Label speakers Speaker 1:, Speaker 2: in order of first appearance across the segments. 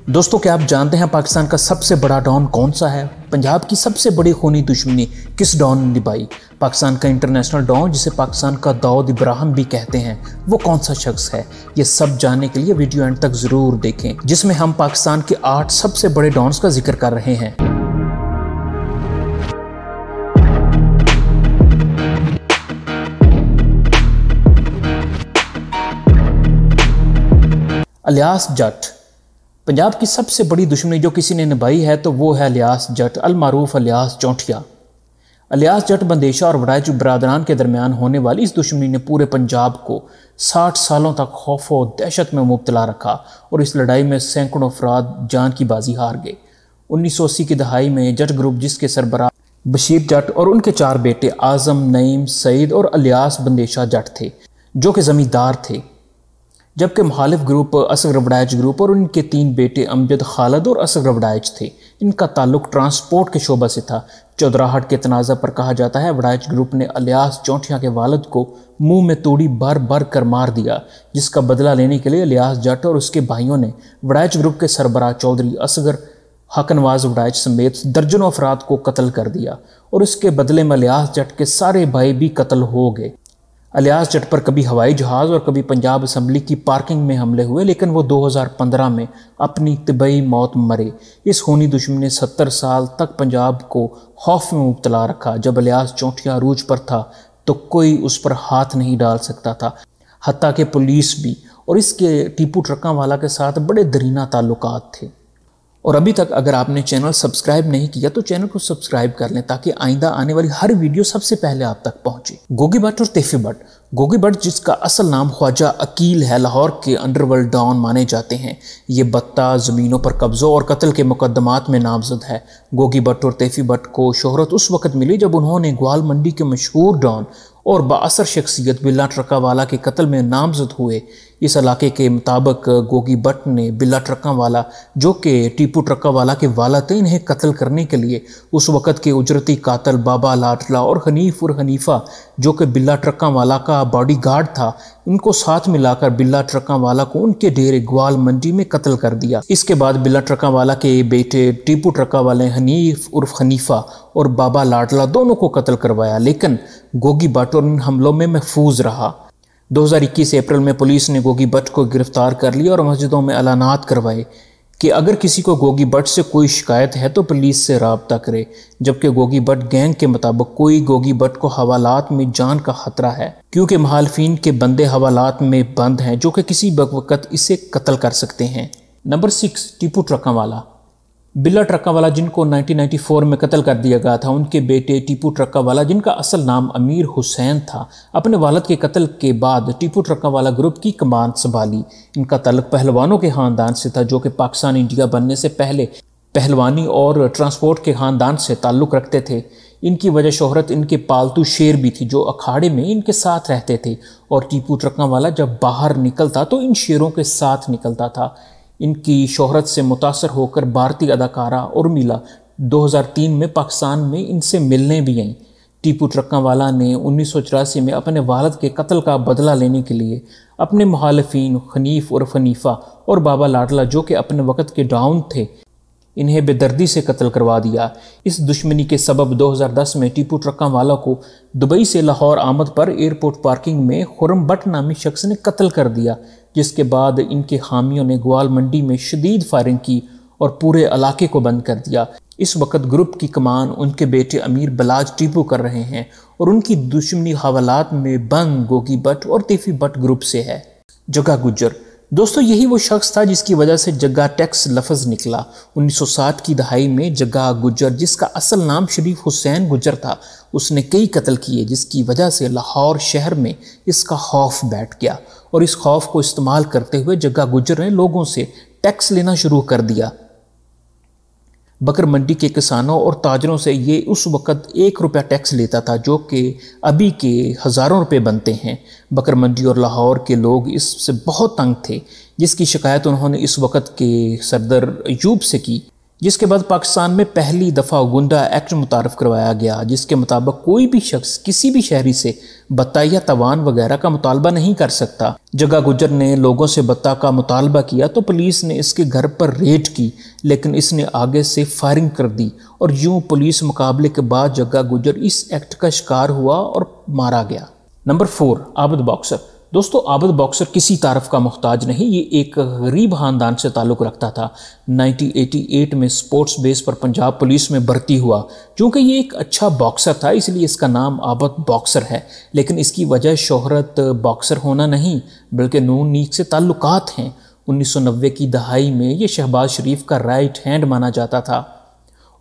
Speaker 1: दोस्तों, क्या आप जानते हैं पाकिस्तान का सबसे बड़ा डॉन कौन सा है? पंजाब की सबसे बड़ी खूनी दुश्मनी किस डॉन ने निभाई? पाकिस्तान का इंटरनेशनल डॉन, जिसे पाकिस्तान का दाऊद इब्राहिम भी कहते हैं, वो कौन सा शख्स है? ये सब जानने के लिए वीडियो एंड तक जरूर देखें, जिसमें हम पाकिस्तान के 8 सबसे बड़े डॉन्स का जिक्र कर रहे हैं। इलियास जट। पंजाब की सबसे बड़ी दुश्मनी जो किसी ने निभाई है तो वो है इलियास जट, अलमारूफ इलियास चौंठिया। इलियास जट बंदेशा और वड़ाइच बरादरान के दरमियान होने वाली इस दुश्मनी ने पूरे पंजाब को 60 सालों तक खौफ और दहशत में मुब्तला रखा और इस लड़ाई में सैकड़ों अफराद जान की बाजी हार गए। 1980 की दहाई में जट ग्रुप, जिसके सरबराह बशीर जट और उनके 4 बेटे आजम, नईम, सईद और इलियास बंदेशा जट थे, जो कि जमींदार थे, जबकि मुखालिफ ग्रुप असगर वड़ाइच ग्रुप और उनके 3 बेटे अमजद, खालिद और असगर वड़ाइच थे। इनका ताल्लुक ट्रांसपोर्ट के शोबा से था। चौधराहट के तनाज़ा पर कहा जाता है वड़ाइच ग्रुप ने इलियास चौंठिया के वालिद को मुंह में तूड़ी भर भर कर मार दिया, जिसका बदला लेने के लिए इलियास जट और उसके भाइयों ने वड़ाइच ग्रुप के सरबराह चौधरी असगर, हकनवाज वड़ाइच समेत दर्जनों अफराद को कत्ल कर दिया और इसके बदले में इलियास जट के सारे भाई भी कत्ल हो गए। इलियास जट पर कभी हवाई जहाज़ और कभी पंजाब असम्बली की पार्किंग में हमले हुए, लेकिन वो 2015 में अपनी तबई मौत मरे। इस खूनी दुश्मनी ने 70 साल तक पंजाब को खौफ में मुब्तला रखा। जब इलियास चौंठिया अरूज पर था तो कोई उस पर हाथ नहीं डाल सकता था, हत्ता कि पुलिस भी, और इसके टीपू ट्रक्का वाला के साथ बड़े दरीना ताल्लुकात थे। और अभी तक अगर आपने चैनल सब्सक्राइब नहीं किया तो चैनल को सब्सक्राइब कर लें, ताकि आइंदा आने वाली हर वीडियो सबसे पहले आप तक पहुंचे। गोगी भट्ट और तैफी भट्ट। गोगी भट्ट, जिसका असल नाम ख्वाजा अकील है, लाहौर के अंडरवर्ल्ड डॉन माने जाते हैं। ये बत्ता, ज़मीनों पर कब्ज़ों और कत्ल के मुकदमात में नामजद है। गोगी भट्ट और तैफी भट्ट को शोहरत उस वक्त मिली जब उन्होंने ग्वाल मंडी के मशहूर डॉन और बाअसर शख्सियत बिल्ला ट्रक्का वाला के कत्ल में नामजद हुए। इस इलाके के मुताबिक गोगी भट्ट ने बिल्ला ट्रक्का वाला, जो कि टीपू ट्रक्का वाला के वाला थे, इन्हें कत्ल करने के लिए उस वक़्त के उजरती कातल बाबा लाडला और हनीफ और हनीफा, जो कि बिल्ला ट्रक्का वाला का बॉडीगार्ड था, इनको साथ मिलाकर बिल्ला ट्रक्का वाला को उनके डेरे ग्वाल मंडी में कत्ल कर दिया। इसके बाद बिल्ला ट्रक्का वाला के बेटे टीपू ट्रक्का वाले हनीफ उर्फ हनीफा और बाबा लाडला दोनों को कत्ल करवाया, लेकिन गोगी भट्ट इन हमलों में महफूज रहा। 2021 अप्रैल में पुलिस ने गोगी भट्ट को गिरफ्तार कर लिया और मस्जिदों में ऐलानात करवाए कि अगर किसी को गोगी भट्ट से कोई शिकायत है तो पुलिस से राब्ता करे। जबकि गोगी भट्ट गैंग के मुताबिक कोई गोगी भट्ट को हवालात में जान का खतरा है, क्योंकि मुखालिफिन के बंदे हवालात में बंद हैं, जो कि किसी वक्त इसे कत्ल कर सकते हैं। नंबर 6, टीपू ट्रक्का वाला। बिल्ला ट्रक्का वाला, जिनको 1994 में कत्ल कर दिया गया था, उनके बेटे टीपू ट्रक्का वाला, जिनका असल नाम अमीर हुसैन था, अपने वालिद के कत्ल के बाद टीपू ट्रक्का वाला ग्रुप की कमान संभाली। इनका ताल्लुक पहलवानों के ख़ानदान से था, जो कि पाकिस्तान इंडिया बनने से पहले पहलवानी और ट्रांसपोर्ट के ख़ानदान से ताल्लुक़ रखते थे। इनकी वजह शोहरत इनके पालतू शेर भी थी, जो अखाड़े में इनके साथ रहते थे, और टीपू ट्रक्का वाला जब बाहर निकलता तो इन शेरों के साथ निकलता था। इनकी शोहरत से मुतासर होकर भारतीय अदाकारा उर्मिला 2003 में पाकिस्तान में इनसे मिलने भी आईं। टीपू ट्रक्का वाला ने 1984 में अपने वालिद के कत्ल का बदला लेने के लिए अपने मुखालिफिन हनीफ और हनीफा और बाबा लाडला, जो कि अपने वक्त के डॉन थे, इन्हें बेदर्दी से कत्ल करवा दिया। इस दुश्मनी के सबब 2010 में टीपू ट्रक्का वाला को दुबई से लाहौर आमद पर एयरपोर्ट पार्किंग में खुर्रम भट्ट नामी शख्स ने कत्ल कर दिया, जिसके बाद इनके हामियों ने ग्वाल मंडी में शदीद फायरिंग की और पूरे इलाके को बंद कर दिया। इस वक्त ग्रुप की कमान उनके बेटे अमीर बलाज टीपू कर रहे हैं और उनकी दुश्मनी हवालात में बंद गोगी भट्ट और तैफी भट्ट ग्रुप से है। जग्गा गुज्जर। दोस्तों, यही वो शख्स था जिसकी वजह से जग्गा टैक्स लफ्ज़ निकला। 1960 की दहाई में जग्गा गुज्जर, जिसका असल नाम शरीफ हुसैन गुज्जर था, उसने कई कत्ल किए, जिसकी वजह से लाहौर शहर में इसका खौफ बैठ गया और इस खौफ को इस्तेमाल करते हुए जग्गा गुज्जर ने लोगों से टैक्स लेना शुरू कर दिया। बकर मंडी के किसानों और ताजरों से ये उस वक़्त 1 रुपया टैक्स लेता था, जो कि अभी के हज़ारों रुपये बनते हैं। बकर मंडी और लाहौर के लोग इससे बहुत तंग थे, जिसकी शिकायत उन्होंने इस वक्त के सरदार अयूब से की। जिसके बाद पाकिस्तान में पहली दफ़ा गुंडा एक्ट मुतारफ़ करवाया गया, जिसके मुताबिक कोई भी शख्स किसी भी शहरी से बत्ता या तवान वगैरह का मुतालबा नहीं कर सकता। जग्गा गुजर ने लोगों से बत्ता का मुतालबा किया तो पुलिस ने इसके घर पर रेड की, लेकिन इसने आगे से फायरिंग कर दी और यूं पुलिस मुकाबले के बाद जग्गा गुजर इस एक्ट का शिकार हुआ और मारा गया। Number 4, Abid boxer. दोस्तों, आबिद बॉक्सर किसी तारफ़ का मुहताज नहीं, ये एक गरीब ख़ानदान से ताल्लुक़ रखता था। 1988 में स्पोर्ट्स बेस पर पंजाब पुलिस में भर्ती हुआ। चूँकि ये एक अच्छा बॉक्सर था इसलिए इसका नाम आबिद बॉक्सर है, लेकिन इसकी वजह शोहरत बॉक्सर होना नहीं बल्कि नून लीग से ताल्लुकात हैं। 1990 की दहाई में ये शहबाज शरीफ का राइट हैंड माना जाता था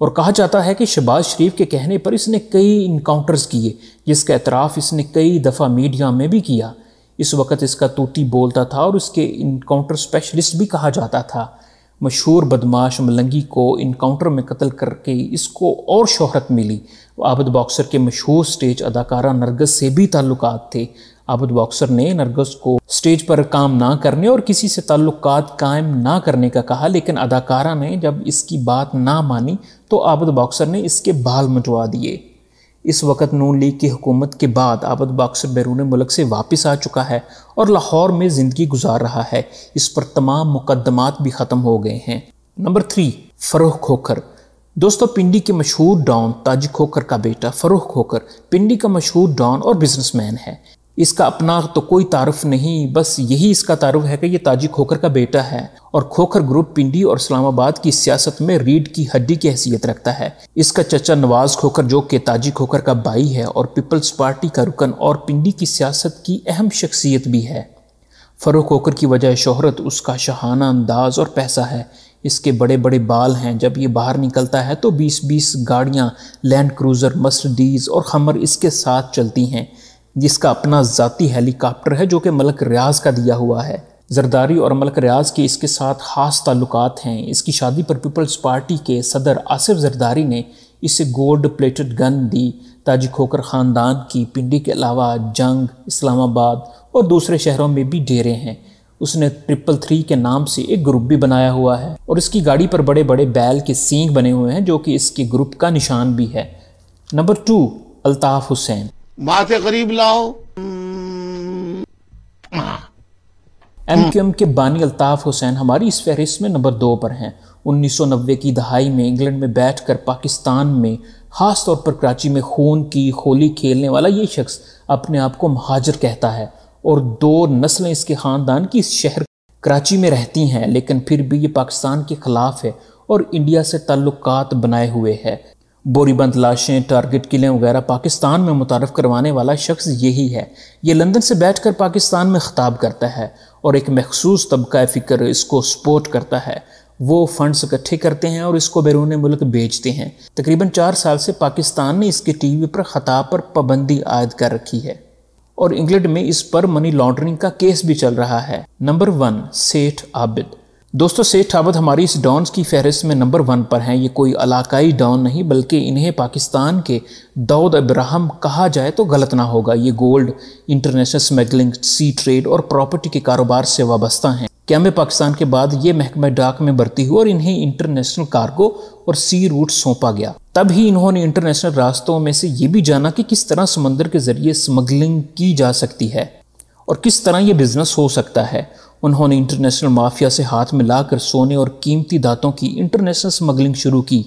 Speaker 1: और कहा जाता है कि शहबाज शरीफ के कहने पर इसने कई इनकाउंटर्स किए, जिसका एतराफ़ इसने कई दफ़ा मीडिया में भी किया। इस वक्त इसका तूती बोलता था और इसके इनकाउंटर स्पेशलिस्ट भी कहा जाता था। मशहूर बदमाश मलंगी को इनकाउंटर में कत्ल करके इसको और शोहरत मिली। आबिद बॉक्सर के मशहूर स्टेज अदाकारा नरगिस से भी ताल्लुकात थे। आबिद बॉक्सर ने नरगिस को स्टेज पर काम ना करने और किसी से ताल्लुकात कायम ना करने का कहा, लेकिन अदाकारा ने जब इसकी बात ना मानी तो आबिद बॉक्सर ने इसके बाल मुंडवा दिए। इस वक्त नून लीग की हुकूमत के बाद आबिद बॉक्सर बैरून मुल्क से वापस आ चुका है और लाहौर में ज़िंदगी गुजार रहा है। इस पर तमाम मुकदमात भी ख़त्म हो गए हैं। नंबर 3, फरूख खोखर। दोस्तों, पिंडी के मशहूर डॉन ताजी खोखर का बेटा फरूख खोखर पिंडी का मशहूर डॉन और बिजनेसमैन है। इसका अपना तो कोई तारुफ नहीं, बस यही इसका तारुफ है कि ये ताजी खोखर का बेटा है और खोखर ग्रुप पिंडी और इस्लामाबाद की सियासत में रीढ़ की हड्डी की हैसियत रखता है। इसका चचा नवाज खोखर जो कि ताजी खोखर का भाई है और पीपल्स पार्टी का रुकन और पिंडी की सियासत की अहम शख्सियत भी है। फरूख खोखर की वजह शोहरत उसका शाहाना अंदाज और पैसा है। इसके बड़े बड़े बाल हैं। जब ये बाहर निकलता है तो 20-20 गाड़ियाँ लैंड क्रूज़र, मर्सिडीज़ और हमर इसके साथ चलती हैं, जिसका अपना ज़ाती हेलीकॉप्टर है जो कि मलक रियाज का दिया हुआ है। जरदारी और मलक रियाज के इसके साथ खास ताल्लुकात हैं। इसकी शादी पर पीपल्स पार्टी के सदर आसिफ जरदारी ने इसे गोल्ड प्लेटेड गन दी। ताजी खोखर ख़ानदान की पिंडी के अलावा जंग, इस्लामाबाद और दूसरे शहरों में भी डेरे हैं। उसने 333 के नाम से एक ग्रुप भी बनाया हुआ है और इसकी गाड़ी पर बड़े बड़े बैल के सींग बने हुए हैं जो कि इसके ग्रुप का निशान भी है। नंबर 2, अल्ताफ हुसैन।
Speaker 2: बातें करीब लाओ।
Speaker 1: MQM के बानी अल्ताफ हुसैन हमारी इस फहरिस्त में नंबर 2 पर हैं। 1990 की दहाई में इंग्लैंड में बैठकर पाकिस्तान में ख़ास तौर पर कराची में खून की होली खेलने वाला ये शख्स अपने आप को महाजर कहता है और 2 नस्लें इसके ख़ानदान की इस शहर कराची में रहती हैं, लेकिन फिर भी ये पाकिस्तान के ख़िलाफ़ है और इंडिया से ताल्लुकात बनाए हुए है। बोरीबंद लाशें, टारगेट किलें वगैरह पाकिस्तान में मुतारफ़ करवाने वाला शख्स यही है। ये लंदन से बैठकर पाकिस्तान में ख़िताब करता है और एक मखसूस तबका फ़िक्र इसको सपोर्ट करता है। वो फंड्स इकट्ठे करते हैं और इसको बैरून मुल्क बेचते हैं। तकरीबन 4 साल से पाकिस्तान ने इसके टीवी पर ख़िताब पर पाबंदी आयद कर रखी है और इंग्लैंड में इस पर मनी लॉन्ड्रिंग का केस भी चल रहा है। नंबर 1, सेठ आबिद। दोस्तों, सेठ आबिद हमारी इस डॉन्स की फहरिस्त में नंबर 1 पर हैं। ये कोई इलाकाई डॉन नहीं बल्कि इन्हें पाकिस्तान के दाऊद इब्राहिम कहा जाए तो गलत ना होगा। ये गोल्ड, इंटरनेशनल स्मगलिंग, सी ट्रेड और प्रॉपर्टी के कारोबार से वाबस्ता हैं। क़याम पाकिस्तान के बाद ये महकमा डाक में भर्ती हुआ और इन्हें इंटरनेशनल कार्गो और सी रूट सौंपा गया। तब ही इन्होंने इंटरनेशनल रास्तों में से ये भी जाना कि किस तरह समंदर के ज़रिए स्मगलिंग की जा सकती है और किस तरह ये बिज़नेस हो सकता है। उन्होंने इंटरनेशनल माफिया से हाथ मिलाकर सोने और कीमती धातों की इंटरनेशनल स्मगलिंग शुरू की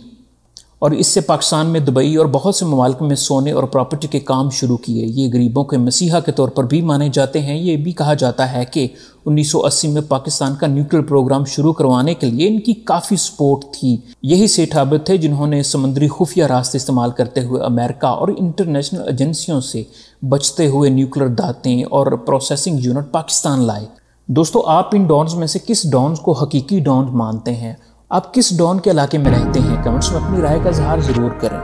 Speaker 1: और इससे पाकिस्तान में दुबई और बहुत से ममालिक में सोने और प्रॉपर्टी के काम शुरू किए। ये गरीबों के मसीहा के तौर पर भी माने जाते हैं। ये भी कहा जाता है कि 1980 में पाकिस्तान का न्यूक्लियर प्रोग्राम शुरू करवाने के लिए इनकी काफ़ी सपोर्ट थी। यही सेठ आबिद थे जिन्होंने समुद्री खुफिया रास्ते इस्तेमाल करते हुए अमेरिका और इंटरनेशनल एजेंसियों से बचते हुए न्यूक्लियर दातें और प्रोसेसिंग यूनिट पाकिस्तान लाए। दोस्तों, आप इन डॉन्स में से किस डॉन्स को हकीकी डॉन मानते हैं? आप किस डॉन के इलाके में रहते हैं? कमेंट्स में अपनी राय का इजहार ज़रूर करें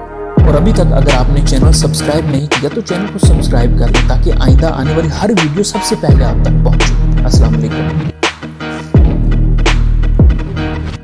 Speaker 1: और अभी तक अगर आपने चैनल सब्सक्राइब नहीं किया तो चैनल को सब्सक्राइब कर लें ताकि आइंदा आने वाली हर वीडियो सबसे पहले आप तक पहुंचे। अस्सलाम वालेकुम।